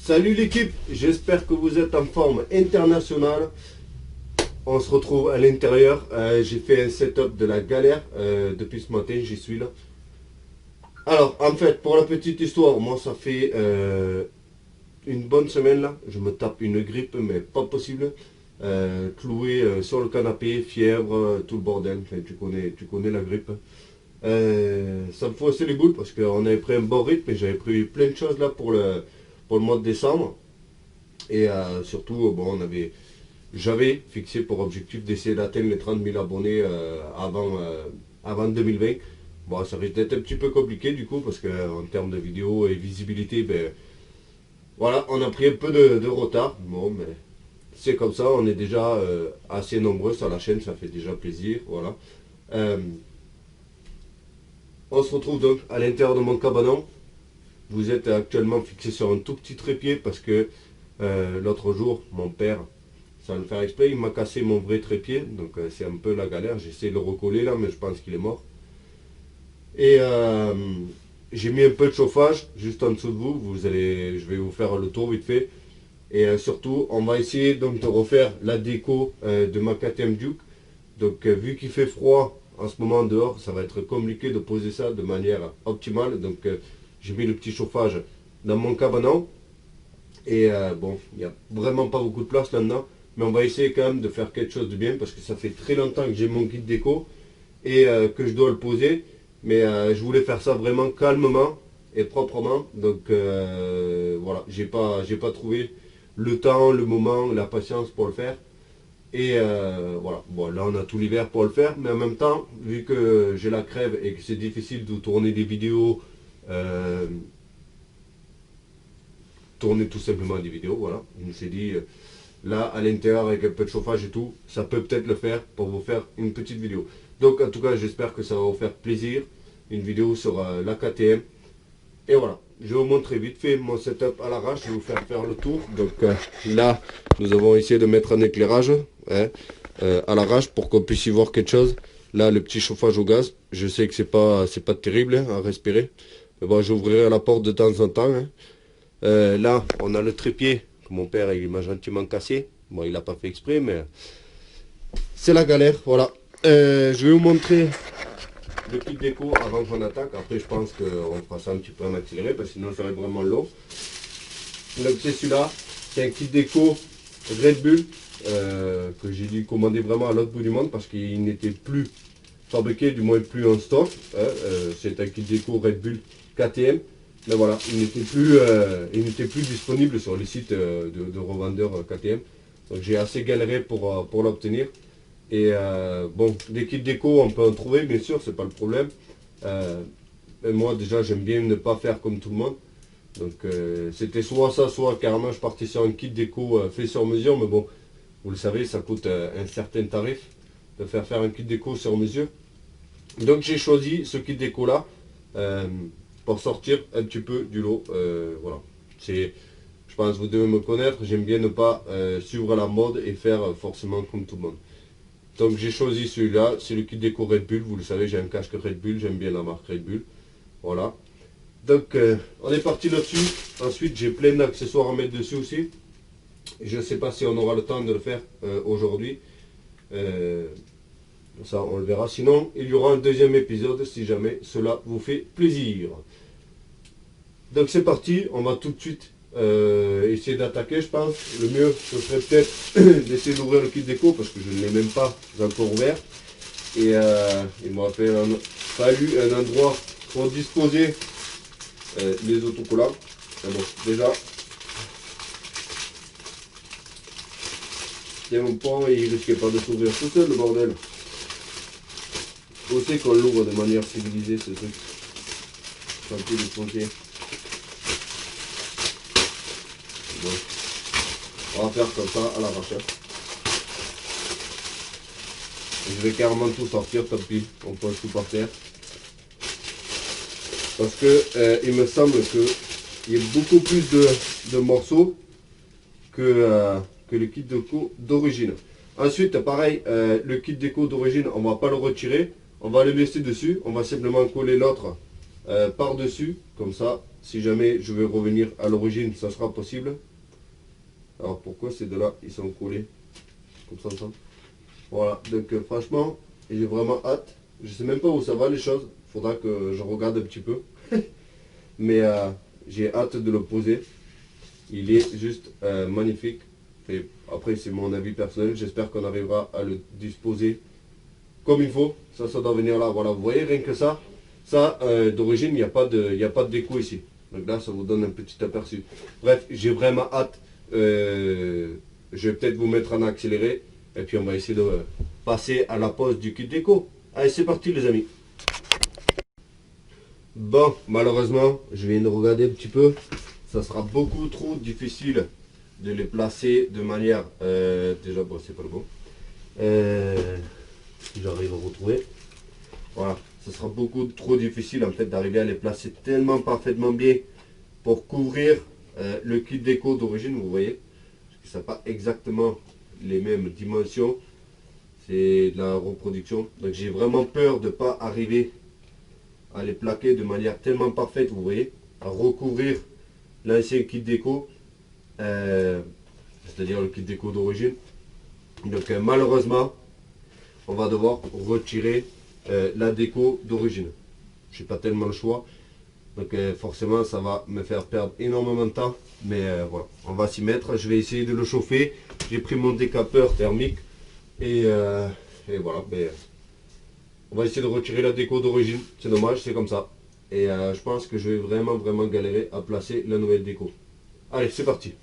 Salut l'équipe, j'espère que vous êtes en forme internationale. On se retrouve à l'intérieur. J'ai fait un setup de la galère depuis ce matin, j'y suis là. Alors en fait, pour la petite histoire, moi ça fait une bonne semaine là. Je me tape une grippe, mais pas possible. Cloué sur le canapé, fièvre, tout le bordel. Enfin, tu connais la grippe. Ça me faussait les boules parce qu'on avait pris un bon rythme et j'avais pris plein de choses là pour le mois de décembre. Et surtout, bon, j'avais fixé pour objectif d'essayer d'atteindre les 30 000 abonnés avant 2020. Bon, ça risque d'être un petit peu compliqué du coup parce qu'en termes de vidéos et visibilité, ben voilà, on a pris un peu de retard. Bon, mais c'est comme ça, on est déjà assez nombreux sur la chaîne, ça fait déjà plaisir. Voilà. Euh, on se retrouve donc à l'intérieur de mon cabanon. Vous êtes actuellement fixé sur un tout petit trépied parce que l'autre jour, mon père, sans le faire exprès, il m'a cassé mon vrai trépied. Donc c'est un peu la galère. J'essaie de le recoller là, mais je pense qu'il est mort. Et j'ai mis un peu de chauffage juste en dessous de vous. Je vais vous faire le tour vite fait. Et surtout, on va essayer donc de refaire la déco de ma KTM Duke. Donc vu qu'il fait froid en ce moment dehors, ça va être compliqué de poser ça de manière optimale. Donc j'ai mis le petit chauffage dans mon cabanon. Et bon, il n'y a vraiment pas beaucoup de place là-dedans. Mais on va essayer quand même de faire quelque chose de bien parce que ça fait très longtemps que j'ai mon kit déco et que je dois le poser. Mais je voulais faire ça vraiment calmement et proprement. Donc voilà, j'ai pas trouvé le temps, le moment, la patience pour le faire. Et voilà, bon là on a tout l'hiver pour le faire. Mais en même temps, vu que j'ai la crève et que c'est difficile de tourner des vidéos, tourner tout simplement des vidéos, voilà. Je me suis dit, là à l'intérieur avec un peu de chauffage et tout, ça peut peut-être le faire pour vous faire une petite vidéo. Donc en tout cas j'espère que ça va vous faire plaisir, une vidéo sur la KTM. Et voilà, je vais vous montrer vite fait mon setup à l'arrache, je vais vous faire le tour. Donc là, nous avons essayé de mettre un éclairage à l'arrache pour qu'on puisse y voir quelque chose. Là, le petit chauffage au gaz, je sais que c'est pas terrible hein, à respirer. Mais bon, j'ouvrirai la porte de temps en temps. Hein. Là, on a le trépied que mon père il m'a gentiment cassé. Bon, il n'a pas fait exprès, mais c'est la galère. Voilà. Je vais vous montrer le kit déco avant qu'on attaque. Après, je pense qu'on fera ça un petit peu en accéléré parce que sinon, ça va être vraiment long. Donc, c'est celui-là. C'est un kit déco Red Bull que j'ai dû commander vraiment à l'autre bout du monde parce qu'il n'était plus fabriqué, du moins plus en stock. C'est un kit déco Red Bull KTM. Mais voilà, il n'était plus disponible sur le site de revendeurs KTM. Donc j'ai assez galéré pour l'obtenir. Et bon, des kits déco, on peut en trouver, bien sûr, c'est pas le problème. Mais moi, déjà, j'aime bien ne pas faire comme tout le monde. Donc c'était soit ça, soit carrément je partais sur un kit déco fait sur mesure. Mais bon, vous le savez, ça coûte un certain tarif de faire un kit déco sur mesure. Donc j'ai choisi ce kit déco là. Pour sortir un petit peu du lot. Voilà. Je pense que vous devez me connaître, j'aime bien ne pas suivre la mode et faire forcément comme tout le monde. Donc j'ai choisi celui-là, c'est le kit déco Red Bull, vous le savez, j'ai un casque Red Bull, j'aime bien la marque Red Bull. Voilà. Donc on est parti là-dessus. Ensuite j'ai plein d'accessoires à mettre dessus aussi. Je ne sais pas si on aura le temps de le faire aujourd'hui. Ça on le verra. Sinon il y aura un deuxième épisode si jamais cela vous fait plaisir. Donc c'est parti, on va tout de suite essayer d'attaquer je pense. Le mieux ce serait peut-être d'essayer d'ouvrir le kit déco parce que je ne l'ai même pas encore ouvert. Et il m'a fallu un endroit pour disposer les autocollants. Mais bon, déjà, tiens mon point, il risquait pas de s'ouvrir tout seul le bordel. Faut aussi qu'on l'ouvre de manière civilisée ce truc. Tranquille et tranquille. Bon. On va faire comme ça à l'arrache. Je vais carrément tout sortir, tant pis, on pose tout par terre. Parce que il me semble qu'il y a beaucoup plus de morceaux que le kit déco d'origine. Ensuite, pareil, le kit déco d'origine, on ne va pas le retirer. On va le laisser dessus. On va simplement coller l'autre par-dessus. Comme ça, si jamais je veux revenir à l'origine, ça sera possible. Alors pourquoi ces deux-là, ils sont collés comme ça ensemble? Voilà, donc franchement, j'ai vraiment hâte. Je sais même pas où ça va les choses. Faudra que je regarde un petit peu. Mais j'ai hâte de le poser. Il est juste magnifique. Et après, c'est mon avis personnel. J'espère qu'on arrivera à le disposer comme il faut. Ça doit venir là. Voilà, vous voyez, rien que ça. Ça, d'origine, il n'y a pas de déco ici. Donc là, ça vous donne un petit aperçu. Bref, j'ai vraiment hâte. Je vais peut-être vous mettre en accéléré. Et puis, on va essayer de passer à la pose du kit déco. Allez, c'est parti, les amis. Bon, malheureusement, je viens de regarder un petit peu. Ça sera beaucoup trop difficile de les placer de manière... déjà, bon, c'est pas le bon. Si j'arrive à retrouver. Voilà, ça sera beaucoup trop difficile en fait d'arriver à les placer tellement parfaitement bien pour couvrir le kit déco d'origine, vous voyez. Parce que ça n'a pas exactement les mêmes dimensions. C'est de la reproduction. Donc j'ai vraiment peur de ne pas arriver à les plaquer de manière tellement parfaite, vous voyez, à recouvrir l'ancien kit déco, c'est-à-dire le kit déco d'origine. Donc malheureusement, on va devoir retirer la déco d'origine. J'ai pas tellement le choix, donc forcément ça va me faire perdre énormément de temps, mais voilà, on va s'y mettre. Je vais essayer de le chauffer. J'ai pris mon décapeur thermique et voilà, mais on va essayer de retirer la déco d'origine. C'est dommage, c'est comme ça. Et je pense que je vais vraiment galérer à placer la nouvelle déco. Allez, c'est parti.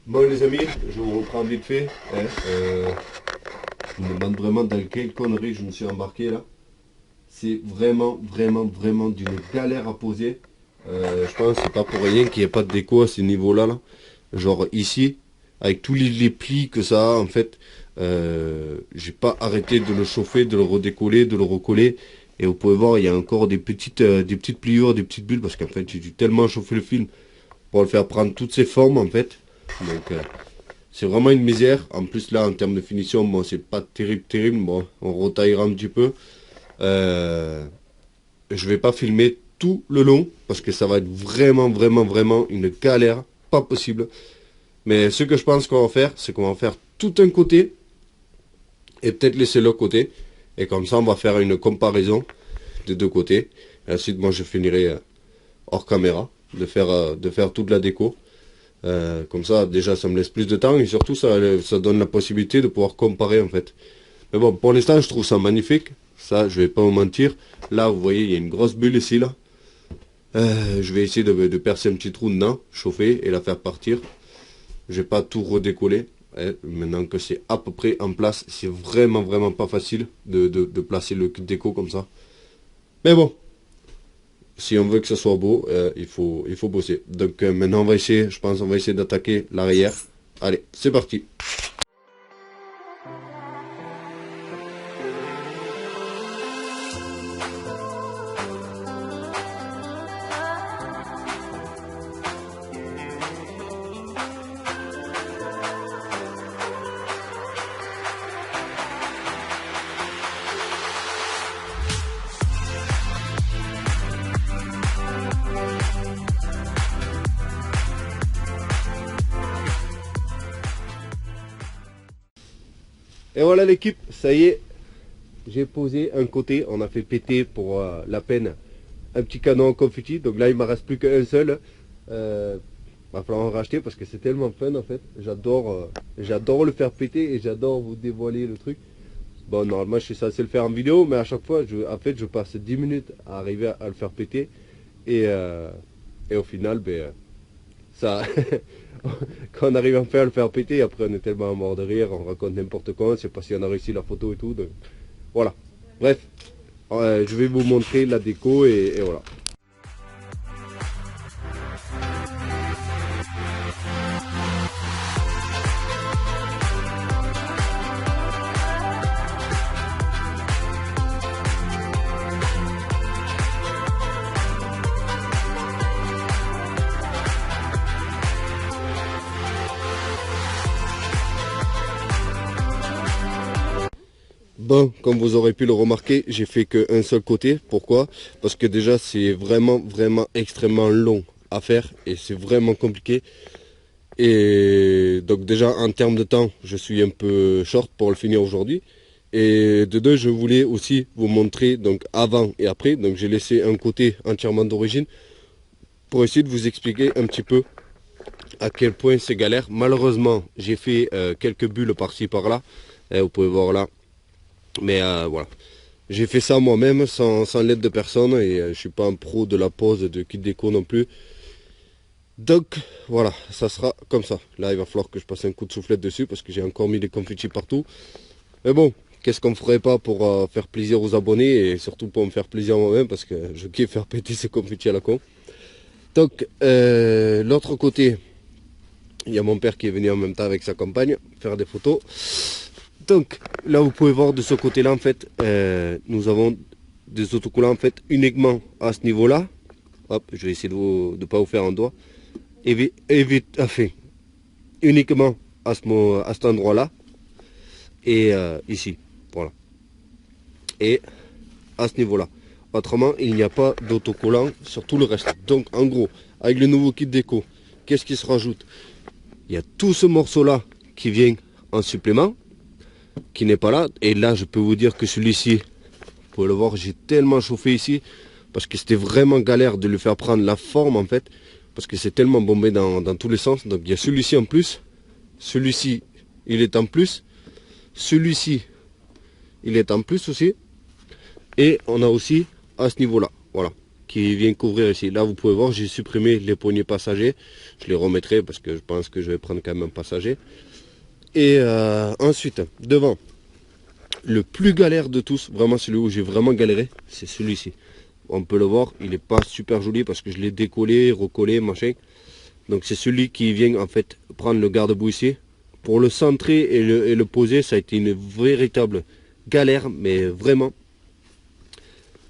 Bon les amis, je vous reprends vite fait. Je me demande vraiment dans quelle connerie je me suis embarqué là. C'est vraiment d'une galère à poser. Je pense que c'est pas pour rien qu'il n'y ait pas de déco à ce niveau-là. Là. Genre ici, avec tous les plis que ça a en fait, j'ai pas arrêté de le chauffer, de le redécoller, de le recoller. Et vous pouvez voir, il y a encore des petites pliures, des petites bulles, parce qu'en fait j'ai dû tellement chauffer le film pour le faire prendre toutes ses formes en fait. Donc c'est vraiment une misère. En plus là en termes de finition, bon c'est pas terrible. Bon, on retaillera un petit peu. Je vais pas filmer tout le long parce que ça va être vraiment une galère, pas possible. Mais ce que je pense qu'on va faire, c'est qu'on va faire tout un côté et peut-être laisser l'autre côté. Et comme ça on va faire une comparaison des deux côtés. Et ensuite moi je finirai hors caméra de faire toute la déco. Comme ça déjà ça me laisse plus de temps et surtout ça donne la possibilité de pouvoir comparer en fait. Mais bon, pour l'instant je trouve ça magnifique. Ça je vais pas vous mentir. Là vous voyez il y a une grosse bulle ici là. Je vais essayer de percer un petit trou dedans, chauffer et la faire partir. Je vais pas tout redécoller. Maintenant que c'est à peu près en place, c'est vraiment pas facile de placer le kit déco comme ça. Mais bon, si on veut que ça soit beau, il faut bosser. Donc maintenant on va essayer, je pense on va essayer d'attaquer l'arrière. Allez, c'est parti. Et voilà l'équipe, ça y est, j'ai posé un côté, on a fait péter pour la peine un petit canon en confetti, donc là il ne me reste plus qu'un seul. Va falloir en racheter parce que c'est tellement fun en fait, j'adore le faire péter et j'adore vous dévoiler le truc. Bon, normalement je suis censé le faire en vidéo, mais à chaque fois je passe 10 minutes à arriver à le faire péter et au final ça quand on arrive enfin à le faire péter, après on est tellement mort de rire, on raconte n'importe quoi, on ne sait pas si on a réussi la photo et tout, donc voilà. Bref, je vais vous montrer la déco et voilà. Bon, comme vous aurez pu le remarquer, j'ai fait qu'un seul côté. Pourquoi? Parce que déjà c'est vraiment extrêmement long à faire et c'est vraiment compliqué. Et donc déjà en termes de temps, je suis un peu short pour le finir aujourd'hui. Et de deux, je voulais aussi vous montrer donc avant et après. Donc j'ai laissé un côté entièrement d'origine pour essayer de vous expliquer un petit peu à quel point c'est galère. Malheureusement, j'ai fait quelques bulles par-ci par-là. Vous pouvez voir là. Mais voilà, j'ai fait ça moi-même sans l'aide de personne et je suis pas un pro de la pose de kit déco non plus. Donc voilà, ça sera comme ça. Là il va falloir que je passe un coup de soufflette dessus parce que j'ai encore mis des confettis partout. Mais bon, qu'est-ce qu'on ferait pas pour faire plaisir aux abonnés et surtout pour me faire plaisir moi-même parce que je kiffe faire péter ces confettis à la con. Donc l'autre côté, il y a mon père qui est venu en même temps avec sa compagne faire des photos. Donc là vous pouvez voir de ce côté là en fait nous avons des autocollants en fait uniquement à ce niveau là. Hop, je vais essayer de ne pas vous faire un doigt. Uniquement à cet endroit là et ici, voilà, et à ce niveau là. Autrement il n'y a pas d'autocollant sur tout le reste. Donc en gros avec le nouveau kit déco, qu'est-ce qui se rajoute? Il y a tout ce morceau là qui vient en supplément, qui n'est pas là. Et là je peux vous dire que celui-ci, vous pouvez le voir, j'ai tellement chauffé ici parce que c'était vraiment galère de lui faire prendre la forme en fait, parce que c'est tellement bombé dans tous les sens. Donc il y a celui-ci en plus, celui-ci il est en plus, celui-ci il est en plus aussi, et on a aussi à ce niveau là, voilà, qui vient couvrir ici. Là vous pouvez voir, j'ai supprimé les poignées passagers, je les remettrai parce que je pense que je vais prendre quand même un passager. Et ensuite, devant, le plus galère de tous, vraiment celui où j'ai vraiment galéré, c'est celui-ci. On peut le voir, il n'est pas super joli parce que je l'ai décollé, recollé, machin. Donc c'est celui qui vient en fait prendre le garde-boue ici. Pour le centrer et le poser, ça a été une véritable galère, mais vraiment.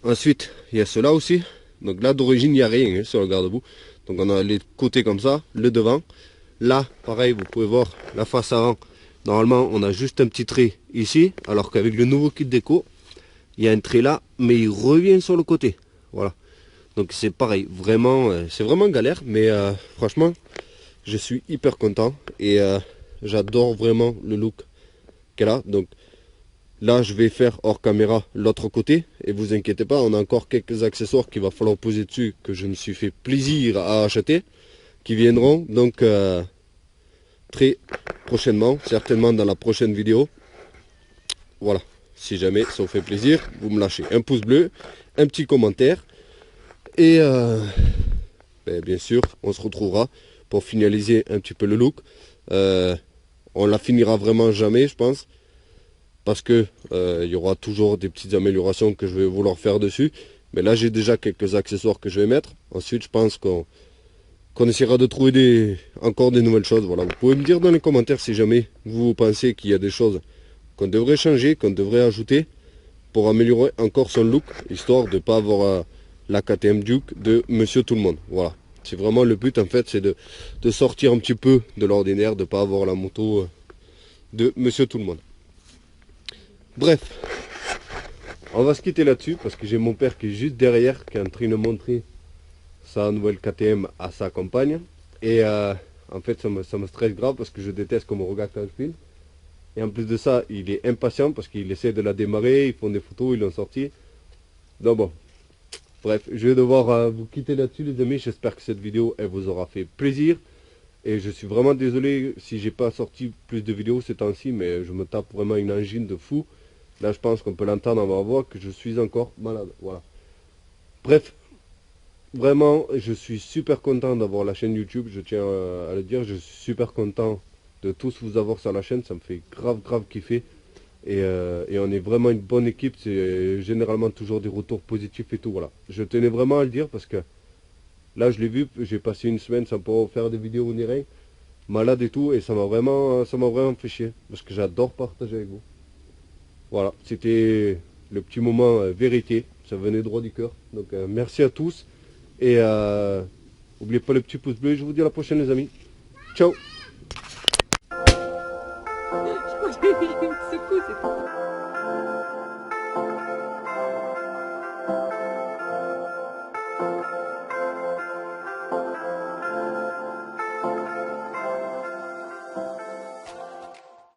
Ensuite, il y a cela aussi. Donc là d'origine, il n'y a rien hein, sur le garde-boue. Donc on a les côtés comme ça, le devant. Là, pareil, vous pouvez voir la face avant. Normalement, on a juste un petit trait ici, alors qu'avec le nouveau kit déco, il y a un trait là, mais il revient sur le côté. Voilà. Donc c'est pareil, vraiment, c'est vraiment galère, mais franchement, je suis hyper content et j'adore vraiment le look qu'elle a. Donc là, je vais faire hors caméra l'autre côté, et vous inquiétez pas, on a encore quelques accessoires qu'il va falloir poser dessus, que je me suis fait plaisir à acheter, qui viendront donc très prochainement, certainement dans la prochaine vidéo. Voilà, si jamais ça vous fait plaisir, vous me lâchez un pouce bleu, un petit commentaire, et bien sûr, on se retrouvera pour finaliser un petit peu le look. On la finira vraiment jamais, je pense, parce que il y aura toujours des petites améliorations que je vais vouloir faire dessus, Mais là, j'ai déjà quelques accessoires que je vais mettre. Ensuite, je pense qu'on essaiera de trouver encore des nouvelles choses. Voilà. Vous pouvez me dire dans les commentaires si jamais vous pensez qu'il y a des choses qu'on devrait changer, qu'on devrait ajouter pour améliorer encore son look, histoire de ne pas avoir la KTM Duke de Monsieur Tout-le-Monde. Voilà. C'est vraiment le but en fait, c'est de sortir un petit peu de l'ordinaire, de ne pas avoir la moto de Monsieur Tout-le-Monde. Bref, on va se quitter là-dessus parce que j'ai mon père qui est juste derrière, qui est en train de montrer sa nouvelle KTM à sa compagne. Et en fait, ça me stresse grave parce que je déteste qu'on me regarde quand je filme. Et en plus de ça, il est impatient parce qu'il essaie de la démarrer, ils font des photos, ils l'ont sorti. Donc bon, bref, je vais devoir vous quitter là-dessus les amis. J'espère que cette vidéo, elle vous aura fait plaisir. Et je suis vraiment désolé si j'ai pas sorti plus de vidéos ces temps-ci, mais je me tape vraiment une angine de fou. Là, je pense qu'on peut l'entendre dans ma voix que je suis encore malade. Voilà. Bref, vraiment, je suis super content d'avoir la chaîne YouTube. Je tiens à le dire, je suis super content de tous vous avoir sur la chaîne. Ça me fait grave kiffer. Et on est vraiment une bonne équipe. C'est généralement toujours des retours positifs et tout. Voilà. Je tenais vraiment à le dire parce que là, je l'ai vu. J'ai passé une semaine sans pouvoir faire des vidéos ni rien, malade et tout. Et ça m'a vraiment fait chier parce que j'adore partager avec vous. Voilà, c'était le petit moment vérité, ça venait droit du cœur. Donc merci à tous et n'oubliez pas le petit pouce bleu. Je vous dis à la prochaine les amis. Ciao. Je crois qu'il y a une secousse.